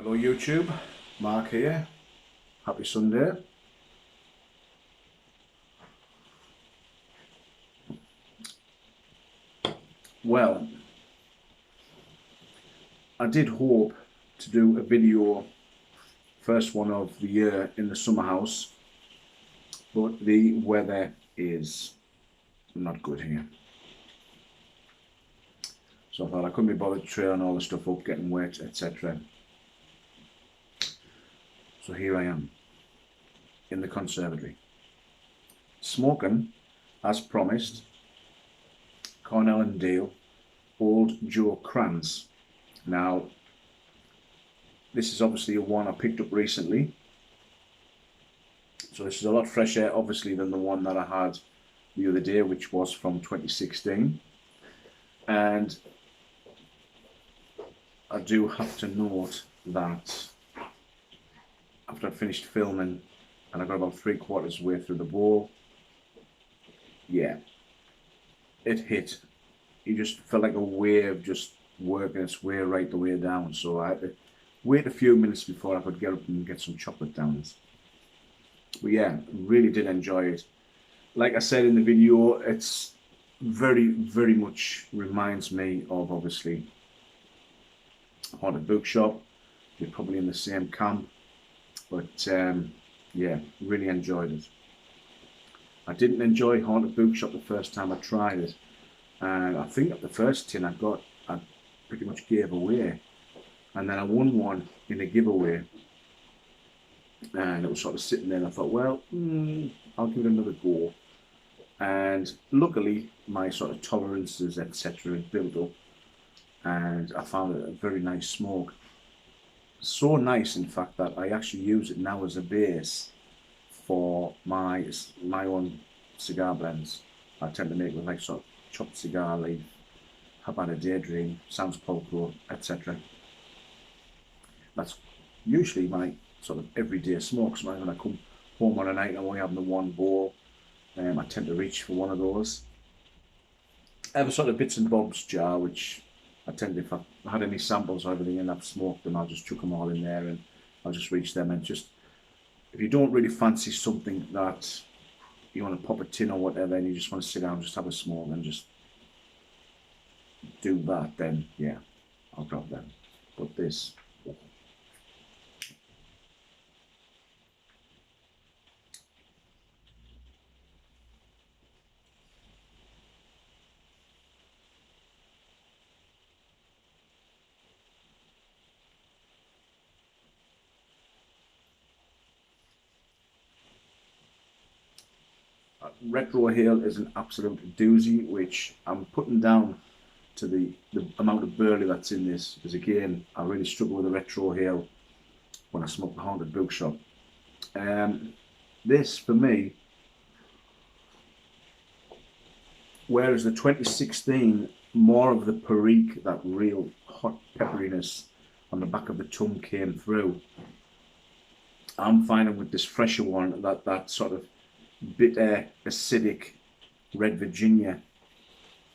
Hello YouTube, Mark here. Happy Sunday. Well, I did hope to do a video, first one of the year in the summer house, but the weather is not good here. So I thought I couldn't be bothered trailing all the stuff up, getting wet, etc. So here I am, in the conservatory, smoking, as promised, Cornell and Dale Old Joe Krantz. Now, this is obviously a one I picked up recently, so this is a lot fresher obviously than the one that I had the other day, which was from 2016. And I do have to note that after I finished filming and I got about 3/4 way through the bowl, yeah, it hit. You just felt like a wave just working its way right the way down, so I had to wait a few minutes before I could get up and get some chocolate downs. But yeah, really did enjoy it. Like I said in the video, it's very much reminds me of obviously Haunted Bookshop. You're probably in the same camp, but yeah, really enjoyed it. I didn't enjoy Haunted Bookshop the first time I tried it, and I think that the first tin I got, I pretty much gave away, and then I won one in a giveaway, and it was sort of sitting there, and I thought, well, I'll give it another go. And luckily, my sort of tolerances, etc., had built up, and I found it a very nice smoke. So nice, in fact, that I actually use it now as a base for my own cigar blends. I tend to make with like sort of chopped cigar leaf, Habana Daydream, Sans Polko, etc. That's usually my sort of everyday smoke. So when I come home on a night and I'm only having the one bowl, I tend to reach for one of those. I have a sort of bits and bobs jar, which I tend to, if I had any samples or everything and I've smoked them, I'll just chuck them all in there and I'll just reach them. And just, if you don't really fancy something that you want to pop a tin or whatever and you just want to sit down and just have a smoke and just do that, then yeah, I'll grab them. But this, Retro Hill is an absolute doozy, which I'm putting down to the amount of burley that's in this, because again, I really struggle with the Retro Hill when I smoke the Haunted Bookshop. This, for me, whereas the 2016, more of the perique, that real hot pepperiness on the back of the tongue came through, I'm finding with this fresher one that sort of bitter, acidic Red Virginia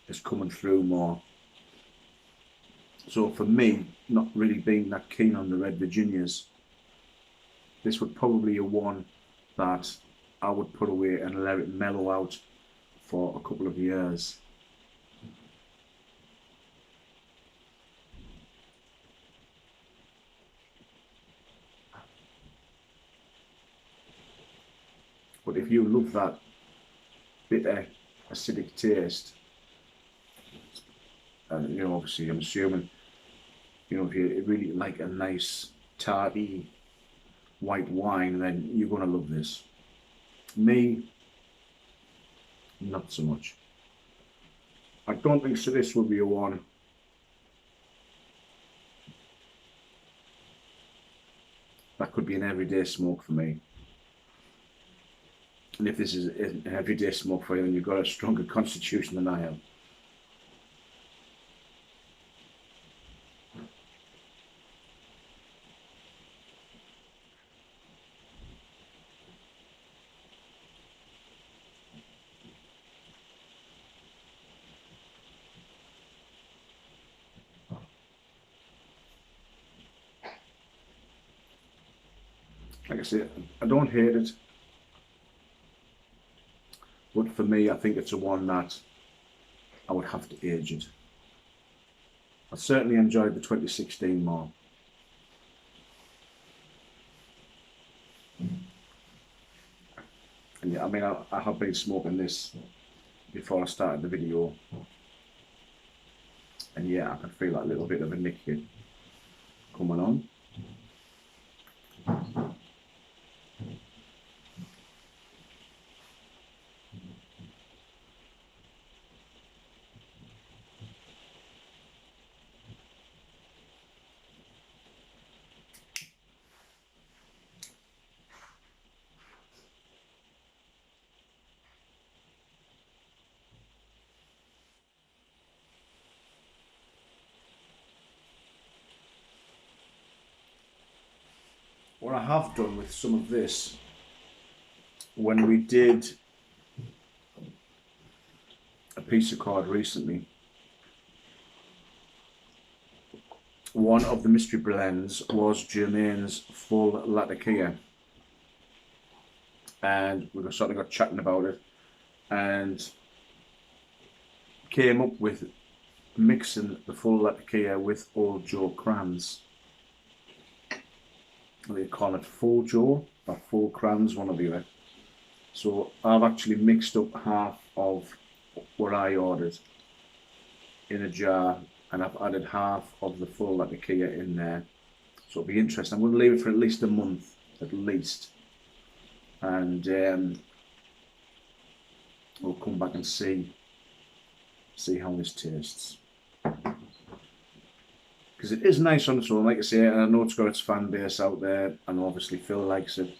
is coming through more. So for me, not really being that keen on the Red Virginias, this would probably be a one that I would put away and let it mellow out for a couple of years. But if you love that bitter, acidic taste, and you know, obviously, I'm assuming, you know, if you really like a nice tarty white wine, then you're gonna love this. Me, not so much. I don't think so. This would be a one. That could be an everyday smoke for me. And if this is an everyday smoke for you, then you've got a stronger constitution than I have. Like I said, I don't hate it, but for me, I think it's a one that I would have to age it. I certainly enjoyed the 2016 more. And yeah, I mean, I have been smoking this before I started the video, and yeah, I can feel that little bit of a nick hit coming on. What I have done with some of this, when we did a piece of card recently, one of the mystery blends was Jermaine's full Latakia, and we sort of got chatting about it and came up with mixing the full Latakia with Old Joe krantz. They call it full Joe or full krantz, one or the other. So I've actually mixed up half of what I ordered in a jar, and I've added half of the full Latakia in there. So it'll be interesting. I'm going to leave it for at least a month, at least, and we'll come back and see how this tastes. Because it is nice on its own, like I say, and I know it's got its fan base out there, and obviously Phil likes it.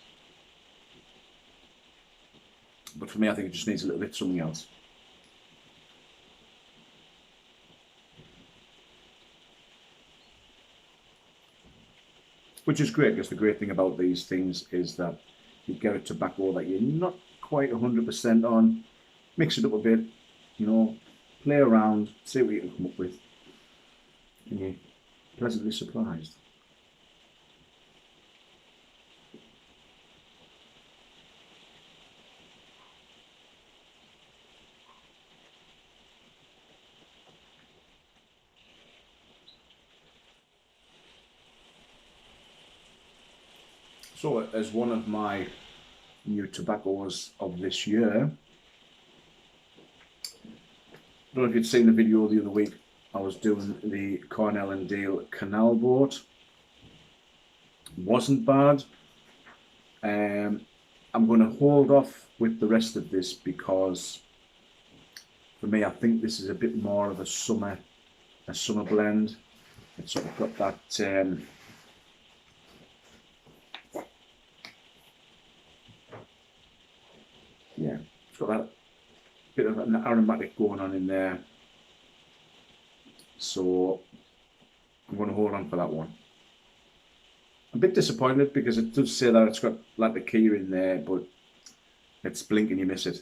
But for me, I think it just needs a little bit something else. Which is great, because the great thing about these things is that you get a tobacco that you're not quite 100% on, mix it up a bit, you know, play around, see what you can come up with, and you're pleasantly surprised. So, as one of my new tobaccos of this year, I don't know if you'd seen the video the other week. I was doing the Cornell and Deal Canal Boat. Wasn't bad. I'm going to hold off with the rest of this because, for me, I think this is a bit more of a summer blend. It's sort of got that. Yeah, it's got that bit of an aromatic going on in there. So I'm going to hold on for that one. I'm a bit disappointed because it does say that it's got Latakia in there, but it's blink and you miss it.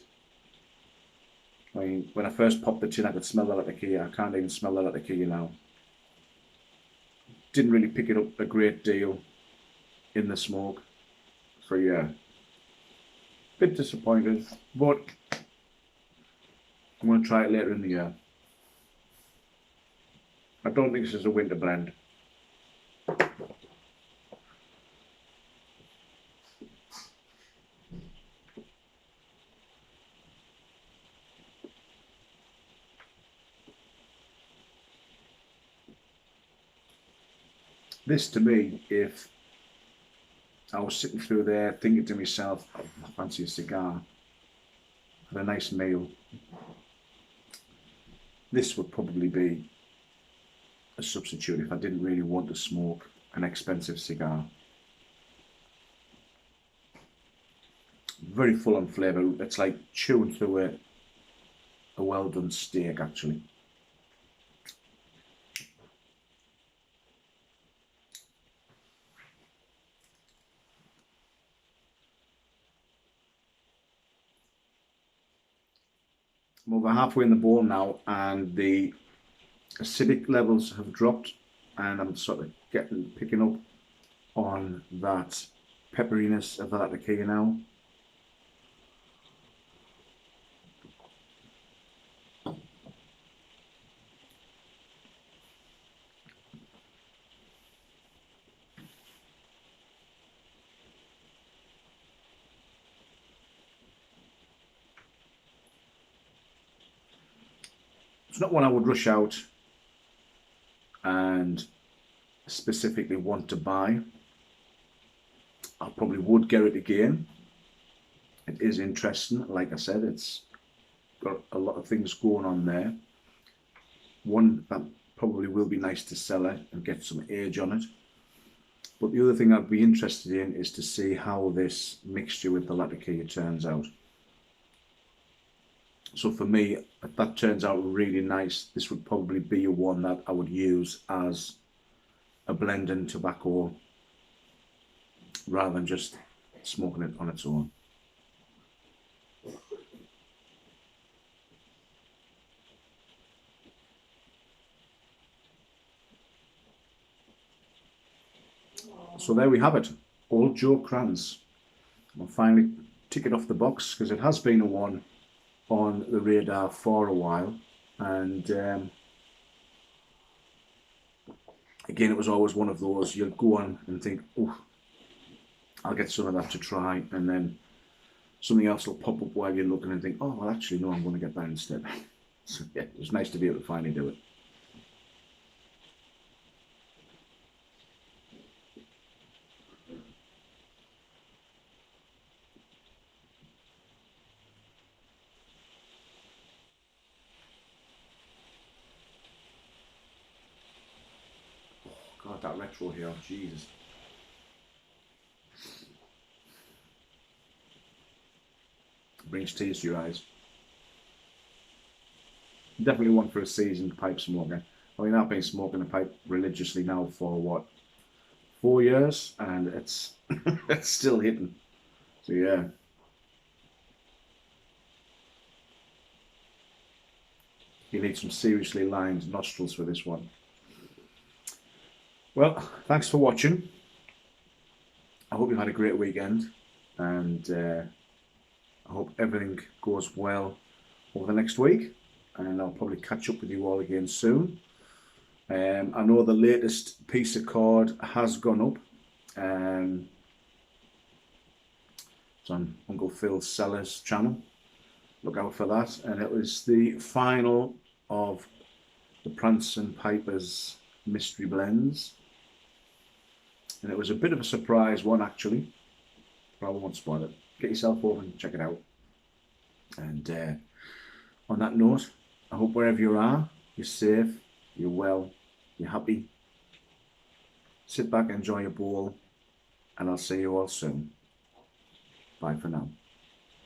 I mean, when I first popped the tin, I could smell the Latakia. I can't even smell the Latakia now. Didn't really pick it up a great deal in the smoke. So yeah, bit disappointed, but I'm going to try it later in the year. I don't think this is a winter blend. This, to me, if I was sitting through there thinking to myself, oh, I fancy a cigar, had a nice meal, this would probably be a substitute if I didn't really want to smoke an expensive cigar. Very full on flavour. It's like chewing through a well done steak, actually. I'm over halfway in the bowl now, and the acidic levels have dropped, and I'm sort of picking up on that pepperiness of the laticaia now. It's not one I would rush out and specifically want to buy. I probably would get it again. It is interesting. Like I said, it's got a lot of things going on there. One that probably will be nice to sell it and get some age on it. But the other thing I'd be interested in is to see how this mixture with the laticaia turns out. So for me, if that turns out really nice, this would probably be one that I would use as a blending tobacco rather than just smoking it on its own. So there we have it, Old Joe Krantz. I'll finally tick it off the box because it has been a one on the radar for a while, and again, it was always one of those you'll go on and think, oh, I'll get some of that to try, and then something else will pop up while you're looking and think, oh well, actually no, I'm going to get that instead. So yeah, it was nice to be able to finally do it. God, that retro here, Jesus. Brings tears to your eyes. Definitely one for a seasoned pipe smoker. I mean, I've been smoking a pipe religiously now for what, 4 years, and it's it's still hitting. So yeah. You need some seriously lined nostrils for this one. Well, thanks for watching. I hope you had a great weekend, and I hope everything goes well over the next week, and I'll probably catch up with you all again soon. I know the latest piece of cord has gone up. It's on Uncle Phil's Sellers channel. Look out for that. And it was the final of the Prance and Piper's mystery blends. And it was a bit of a surprise one, actually. But I won't spoil it. Get yourself over and check it out. And on that note, I hope wherever you are, you're safe, you're well, you're happy. Sit back, enjoy your bowl, and I'll see you all soon. Bye for now.